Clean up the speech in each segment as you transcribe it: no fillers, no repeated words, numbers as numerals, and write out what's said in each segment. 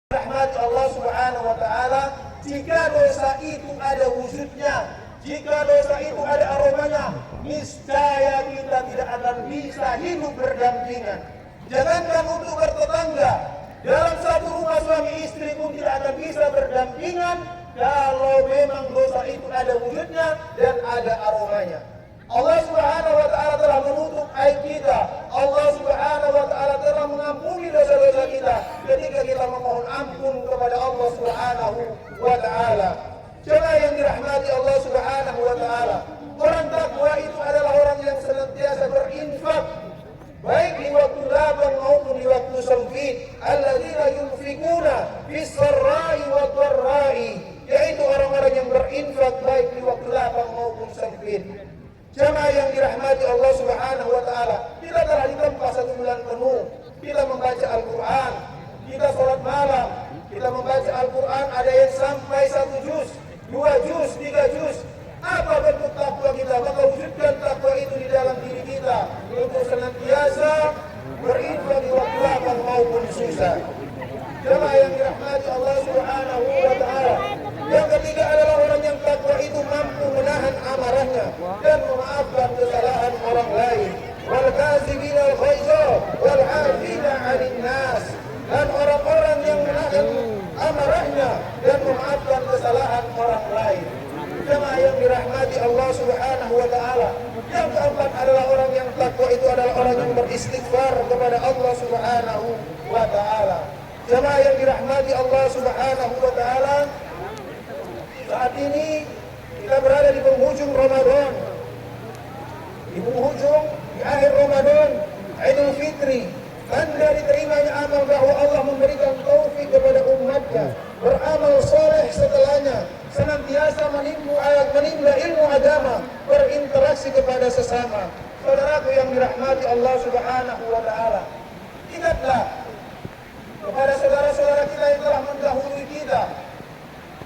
Rahmat Allah Subhanahu wa taala, jika dosa itu ada wujudnya, jika dosa itu ada aromanya, niscaya kita tidak akan bisa hidup berdampingan. Jangankan untuk bertetangga, dalam satu rumah suami istri pun tidak akan bisa berdampingan kalau memang dosa itu ada wujudnya dan ada aromanya. Allah Subhanahu wa taala telah menutup aib kita. Allah Subhanahu wa taala telah mengampuni dosa-dosa kita ketika kita memohon ampun kepada Allah Subhanahu wa taala. Jemaah yang dirahmati Allah Subhanahu wa taala, orang takwa itu adalah orang yang senantiasa berinfak baik di waktu lapang maupun di waktu sempit. Alladzina yunfikuna fis sarra'i wad dharra'i, yaitu orang-orang yang berinfak baik di waktu lapang maupun sempit. Jemaah yang dirahmati Allah Subhanahu wa taala, kita telah ditempa 1 bulan penuh. Kita membaca Al-Qur'an, kita sholat malam, kita membaca Al-Qur'an ada yang sampai 1 juz, 2 juz, 3 juz. Apa bentuk takwa kita? Maka wujudkan takwa itu di dalam diri kita untuk senantiasa berinfak di waktu lapang maupun susah. Jemaah yang dirahmati Allah Subhanahu wa taala, yang ketiga adalah orang yang takwa itu mampu menahan amarahnya dan memaafkan kesalahan orang lain. Wal kazimina al ghaiza wal 'afina 'anil nas, dan orang-orang yang menahan amarahnya dan memaafkan kesalahan orang lain. Jemaah yang dirahmati Allah Subhanahu wa taala, yang keempat adalah orang yang takwa itu adalah orang yang beristighfar kepada Allah Subhanahu wa taala. Jemaah yang dirahmati Allah Subhanahu wa taala, saat ini kita berada di penghujung Ramadan. Di penghujung, di akhir Ramadan, Idul Fitri, tanda diterimanya amal bahwa Allah memberikan taufik kepada umatnya beramal soleh setelahnya, senantiasa menimba ilmu agama, berinteraksi kepada sesama. Saudaraku yang dirahmati Allah Subhanahu wa taala, ingatlah kepada saudara-saudara kita yang telah mendahului kita,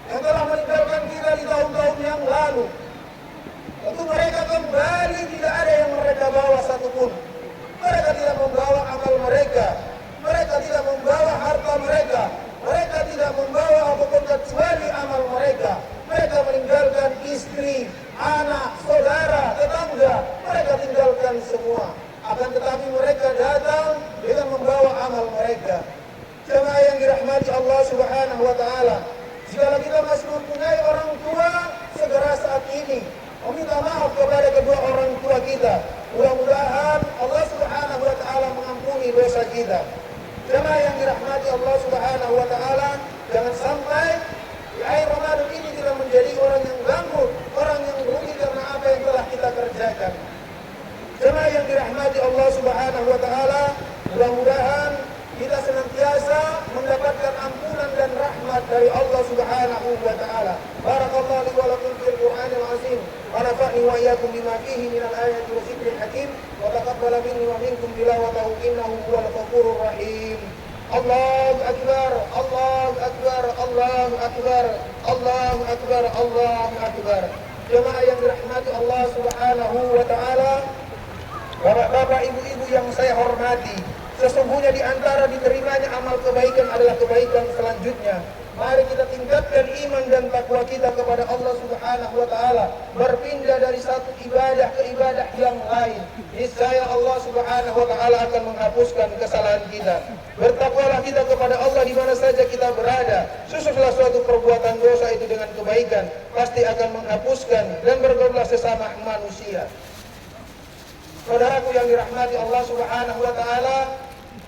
yang telah meninggalkan kita di tahun-tahun yang lalu. Waktu mereka kembali tidak ada yang mereka bawa satupun. Mereka tidak membawa amal mereka, mereka tidak membawa harta mereka, mereka tidak membawa apapun kecuali amal mereka. Mereka meninggalkan istri, anak, saudara, tetangga, mereka tinggalkan semua. Akan tetapi mereka datang dengan membawa amal mereka. Jemaah yang dirahmati Allah Subhanahu wa taala, jika kita masih mempunyai orang tua, segera saat ini meminta maaf kepada kedua orang tua kita. Mudah-mudahan Allah Subhanahu wa taala mengampuni dosa kita. Jemaah yang dirahmati Allah Subhanahu wa taala, jangan sampai di akhir Ramadan ini kita menjadi orang yang ganggu, orang yang rugi karena apa yang telah kita kerjakan. Jemaah yang dirahmati Allah Subhanahu wa taala, mudah-mudahan kita senantiasa mendapatkan ampunan dan rahmat dari Allah Subhanahu wa taala. Barakallahu li wa lakum fil Qur'anil azim wa nafa'ni wa iyyakum bima fihi minal ayati wa dzikril hakim wa taqabbala minni wa minkum tilawatahu innahu huwal ghafurur rahim. Allahu akbar, Allahu akbar, Allahu akbar, Allahu akbar, Allahu akbar. Jemaah yang dirahmati Allah Subhanahu wa taala, Bapak-bapak, ibu-ibu yang saya hormati, sesungguhnya di antara diterimanya amal kebaikan adalah kebaikan selanjutnya. Mari kita tingkatkan iman dan takwa kita kepada Allah Subhanahu wa taala, berpindah dari satu ibadah ke ibadah yang lain. Niscaya Allah Subhanahu wa taala akan menghapuskan kesalahan kita. Bertakwalah kita kepada Allah di mana saja kita berada. Susullah suatu perbuatan dosa itu dengan kebaikan, pasti akan menghapuskan, dan bergaulah sesama manusia. Saudaraku yang dirahmati Allah Subhanahu wa taala,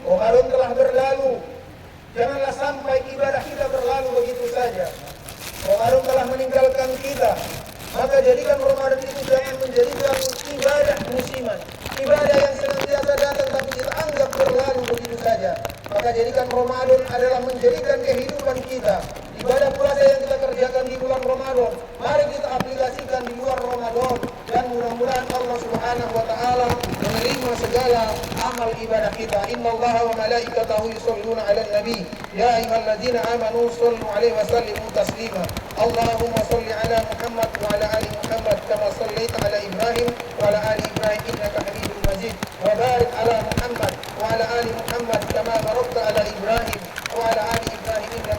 Ramadan telah berlalu. Janganlah sampai ibadah kita berlalu begitu saja. Ramadan telah meninggalkan kita. Maka jadikan Ramadan itu jangan menjadikan ibadah musiman, ibadah yang senantiasa datang tapi kita anggap berlalu begitu saja. Maka jadikan Ramadan adalah menjadikan kehidupan kita. Ibadah puasa yang kita kerjakan di bulan Ramadan, mari kita aplikasikan di luar Ramadan, dan mudah-mudahan Allah Subhanahu wa taala menerima segala amal ibadah kita. Innallaha wa malaikatahu yusholluna 'alan nabi ya ayyuhalladzina amanu shallu 'alaihi wa sallimu taslima. Allahumma shalli 'ala Muhammad wa 'ala ali Muhammad kama shallaita 'ala Ibrahim wa 'ala ali Ibrahim innaka Hamidum Majid. Wa barik 'ala Muhammad wa 'ala ali Muhammad kama barakta 'ala Ibrahim wa 'ala ali Ibrahim innaka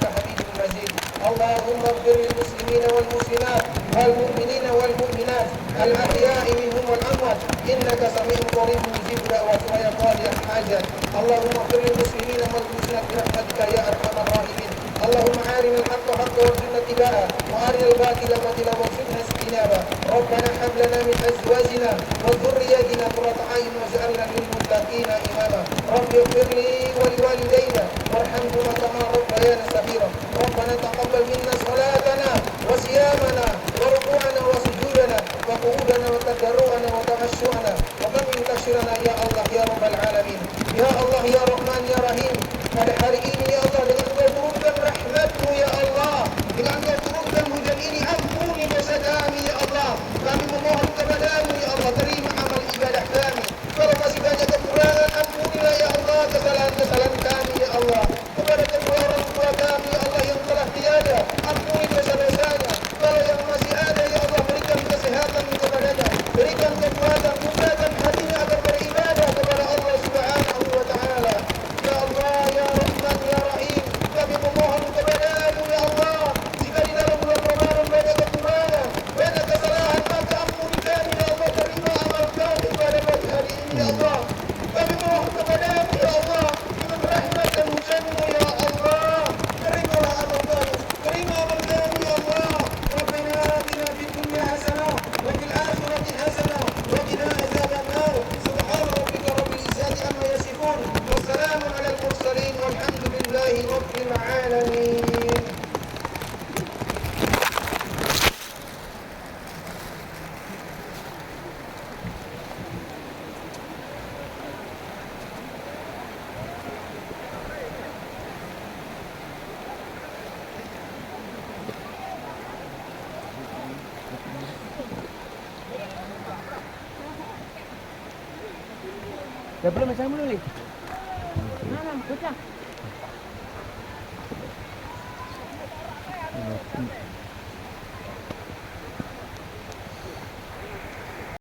اللهم اغفر للمسلمين والمسلمات والمؤمنين والمؤمنات الأحياء منهم والأموات إنك سميع قريب مجيب دعوة ويا قاضي الحاجات. اللهم اغفر للمسلمين والمسلمات برحمتك يا أرحم الراحمين. اللهم أرنا الحق حقا وارزقنا اتباعه وأرنا الباطل باطلا وارزقنا اجتنابه. ربنا هب لنا من أزواجنا وذرياتنا قرة أعين واجعلنا للمتقين إماما. رب اغفر لي ولوالدينا وارحمهما كما ربيانا صغيرا. ربنا تقبل منا صلاتنا وصيامنا وركوعنا وسجودنا وقعودنا وتضرعنا وتخشعنا وكم من تكسيرنا يا الله ya Rabbal Alamin. Ya Allah ya Rahman ya Rahim, pada hari ini ya Allah dengan Engkau turunkan rahmat-Mu ya Allah, dengan Engkau turunkan hujan ini, ampuni dosa kami ya Allah. Kami memohon kepada-Mu ya Allah, terima amal ibadah kami. Kalau masih banyak kekurangan, ampunilah ya Allah kesalahan-kesalahan kami ya Allah. Kepada kedua orang tua kami ya Allah yang telah tiada, ampuni dosa-dosanya. Kalau yang masih ada ya Allah, berikan kesehatan kepadanya, berikan kekuatan, bukakan hatinya agar beribadah kepada Allah Subhanahu wa taala. Ya Allah ya Rahman ya Rahim, kami memohon kepada-Mu ya Allah, jika di dalam bulan Ramadan banyak kekurangan, banyak kesalahan, maka ampuni kami ya Allah, terima amal kami pada pagi hari ini ya Allah. Kami mohon kepada-Mu ya Allah, dengan rahmat dan hujan-Mu ya Allah, terimalah amal kami, terima amal kami ya Allah. Rabbana atina fid dunya hasanah wa fil akhirati hasanah wa qina adzaban nar. Subhana rabbika rabbil izzati amma yasifun wa salamun alal mursalin walhamdulillahi rabbil alamin. Dah belum macam mana ni? Mana bocah?